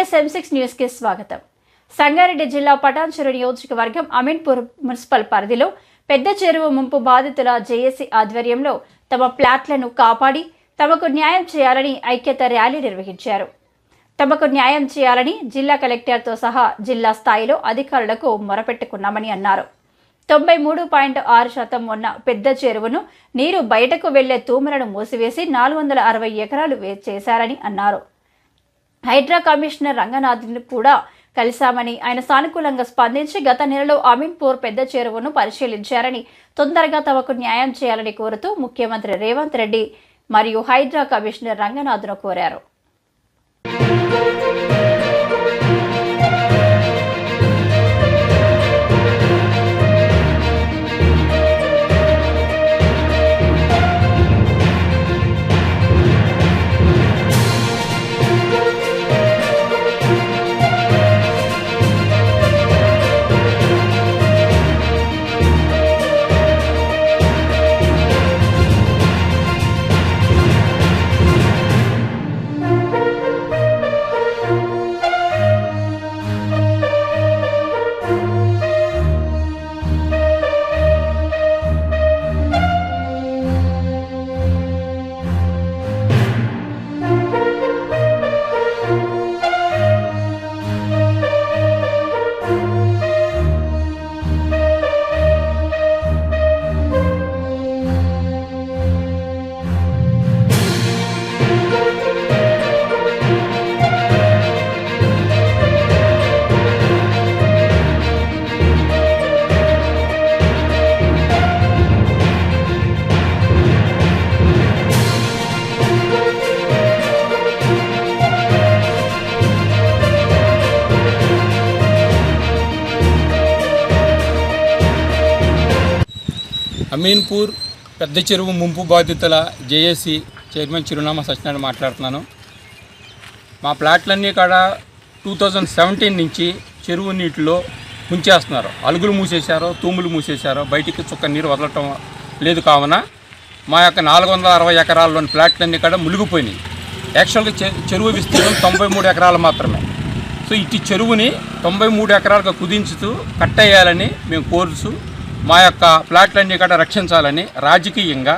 TSM6 news కి స్వాగతం. సంగారెడ్డి జిల్లా పటాన్చెరు నియోజకవర్గం అమీన్పూర్ మున్సిపల్ పరిధిలో పెద్ద చెరువు ముంపు బాధితుల జేఏసీ ఆధ్వర్యంలో తమ ప్లాట్లను కాపాడి తమకు న్యాయం చేయాలని ఐక్యత ర్యాలీ నిర్వహించారు. తమకు న్యాయం చేయాలని జిల్లా కలెక్టర్తో సహా జిల్లా స్థాయిలో అధికారులకు మొరపెట్టుకున్నామని అన్నారు. 93.6% ఉన్న పెద్ద చెరువును నీరు బయటకు వెళ్లే తూములను మూసివేసి 460 ఎకరాలు చేశారని అన్నారు. హైడ్రా కమిషనర్ రంగనాథ్ను కూడా కలిశామని ఆయన సానుకూలంగా స్పందించి గత నెలలో అమీన్పూర్ పెద్ద చెరువును పరిశీలించారని, తొందరగా తమకు న్యాయం చేయాలని కోరుతూ ముఖ్యమంత్రి రేవంత్ రెడ్డి మరియు హైడ్రా కమిషనర్ రంగనాథ్ను కోరారు. అమీన్పూర్ పెద్ద చెరువు ముంపు బాధితుల జేఏసీ చైర్మన్ చిరునామా సత్యనారాయణ మాట్లాడుతున్నాను. మా ప్లాట్లన్నీ కూడా 2017 నుంచి చెరువు నీటిలో ముంచేస్తున్నారు. అలుగులు మూసేశారో, తూములు మూసేశారో, బయటికి చుక్క నీరు వదలటం లేదు. కావున మా యొక్క 460 ఎకరాల్లోని ప్లాట్లన్నీ కూడా మునిగిపోయినాయి. యాక్చువల్గా చెరువు విస్తీర్ణం 93 ఎకరాలు మాత్రమే. సో ఇటు చెరువుని 93 ఎకరాలకు కుదించుతూ కట్టేయాలని మేము కోరుతూ మా యొక్క ప్లాట్లన్నీ కూడా రక్షించాలని రాజకీయంగా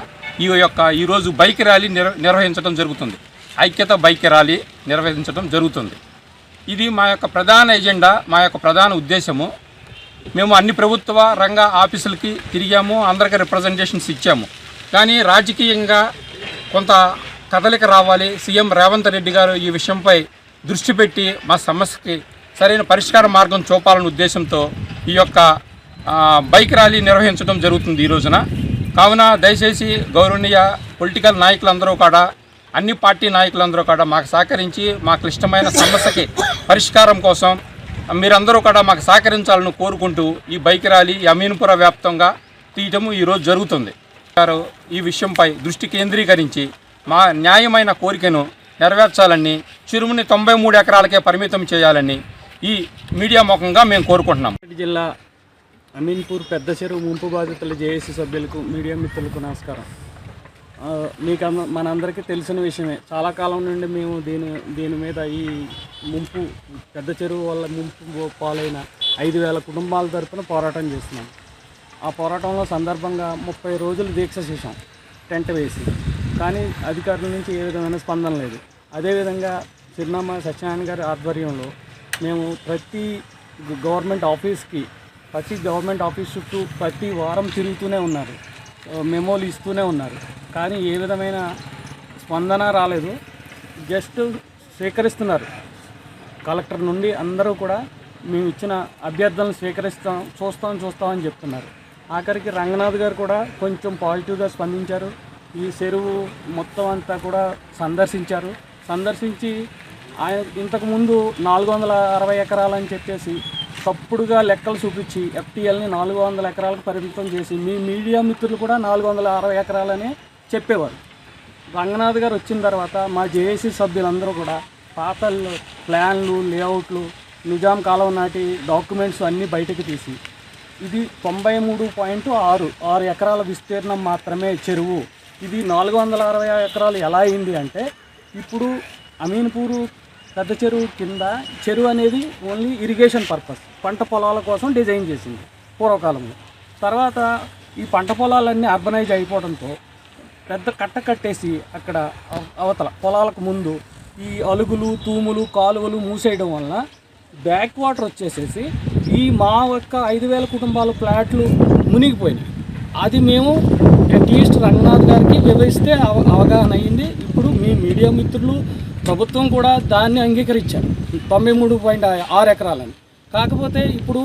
ఈరోజు బైక్ ర్యాలీ నిర్వహించడం జరుగుతుంది. ఐక్యత బైక్ ర్యాలీ నిర్వహించడం జరుగుతుంది. ఇది మా యొక్క ప్రధాన ఎజెండా, మా యొక్క ప్రధాన ఉద్దేశము. మేము అన్ని ప్రభుత్వ రంగ ఆఫీసులకి తిరిగాము, అందరికీ రిప్రజెంటేషన్స్ ఇచ్చాము. కానీ రాజకీయంగా కొంత కదలిక రావాలి. సీఎం రేవంత్ రెడ్డి గారు ఈ విషయంపై దృష్టి పెట్టి మా సమస్యకి సరైన పరిష్కార మార్గం చూపాలనే ఉద్దేశంతో ఈ యొక్క బైక్ ర్యాలీ నిర్వహించడం జరుగుతుంది ఈ రోజున. కావున దయచేసి గౌరవనీయ పొలిటికల్ నాయకులందరూ కూడా, అన్ని పార్టీ నాయకులందరూ కూడా మాకు సహకరించి మా క్లిష్టమైన సమస్యకి పరిష్కారం కోసం మీరందరూ కూడా మాకు సహకరించాలని కోరుకుంటూ ఈ బైక్ ర్యాలీ అమీన్పుర వ్యాప్తంగా తీయటము ఈరోజు జరుగుతుంది. ఈ విషయంపై దృష్టి కేంద్రీకరించి మా న్యాయమైన కోరికను నెరవేర్చాలని, చెరువుని 93 ఎకరాలకే పరిమితం చేయాలని ఈ మీడియా ముఖంగా మేము కోరుకుంటున్నాం. జిల్లా అమీన్పూర్ పెద్ద చెరువు ముంపు బాధితుల జేఏసీ సభ్యులకు, మీడియా మిత్రులకు నమస్కారం. మీకు మనందరికీ తెలిసిన విషయమే, చాలా కాలం నుండి మేము దీని మీద ఈ ముంపు పెద్ద చెరువు వల్ల ముంపు పాలైన 5,000 కుటుంబాల తరపున పోరాటం చేస్తున్నాం. ఆ పోరాటంలో సందర్భంగా 30 రోజులు దీక్ష చేశాం టెంట్ వేసి. కానీ అధికారుల నుంచి ఏ విధమైన స్పందన లేదు. అదేవిధంగా చిరునామా సత్యనారాయణ గారి ఆధ్వర్యంలో మేము ప్రతి గవర్నమెంట్ ఆఫీస్ చుట్టూ ప్రతి వారం తిరుగుతూనే ఉన్నారు, మెమోలు ఇస్తూనే ఉన్నారు. కానీ ఏ విధమైన స్పందన రాలేదు. జస్ట్ స్వీకరిస్తున్నారు. కలెక్టర్ నుండి అందరూ కూడా మేము ఇచ్చిన అభ్యర్థనలు చూస్తామని చెప్తున్నారు. ఆఖరికి రంగనాథ్ గారు కూడా కొంచెం పాజిటివ్గా స్పందించారు. ఈ చెరువు మొత్తం అంతా కూడా సందర్శించి ఆయన ఇంతకుముందు 460 ఎకరాలని చెప్పేసి తప్పుడుగా లెక్కలు చూపించి FTLని 400 ఎకరాలకు పరిమితం చేసి మీ మీడియా మిత్రులు కూడా 460 ఎకరాలని చెప్పేవారు. రంగనాథ్ గారు వచ్చిన తర్వాత మా జేఏసీ సభ్యులందరూ కూడా పాత ప్లాన్లు, లేఅవుట్లు, నిజాం కాలం నాటి డాక్యుమెంట్స్ అన్నీ బయటకు తీసి ఇది 93.6 ఎకరాల విస్తీర్ణం మాత్రమే చెరువు. ఇది 460 ఎకరాలు ఎలా అయింది అంటే, ఇప్పుడు అమీన్పూరు పెద్ద చెరువు కింద చెరువు అనేది ఓన్లీ ఇరిగేషన్ పర్పస్, పంట పొలాల కోసం డిజైన్ చేసింది పూర్వకాలంలో. తర్వాత ఈ పంట పొలాలన్నీ అర్బనైజ్ అయిపోవడంతో పెద్ద కట్ట కట్టేసి అక్కడ అవతల పొలాలకు ముందు ఈ అలుగులు, తూములు, కాలువలు మూసేయడం వలన బ్యాక్ వాటర్ వచ్చేసేసి ఈ మా యొక్క 5,000 కుటుంబాల ఫ్లాట్లు మునిగిపోయినాయి. అది మేము అట్లీస్ట్ రంగనాథ్ గారికి వివరిస్తే అవగాహన అయ్యింది. ఇప్పుడు మీ మీడియా మిత్రులు, ప్రభుత్వం కూడా దాన్ని అంగీకరించారు 93.6 ఎకరాలని. కాకపోతే ఇప్పుడు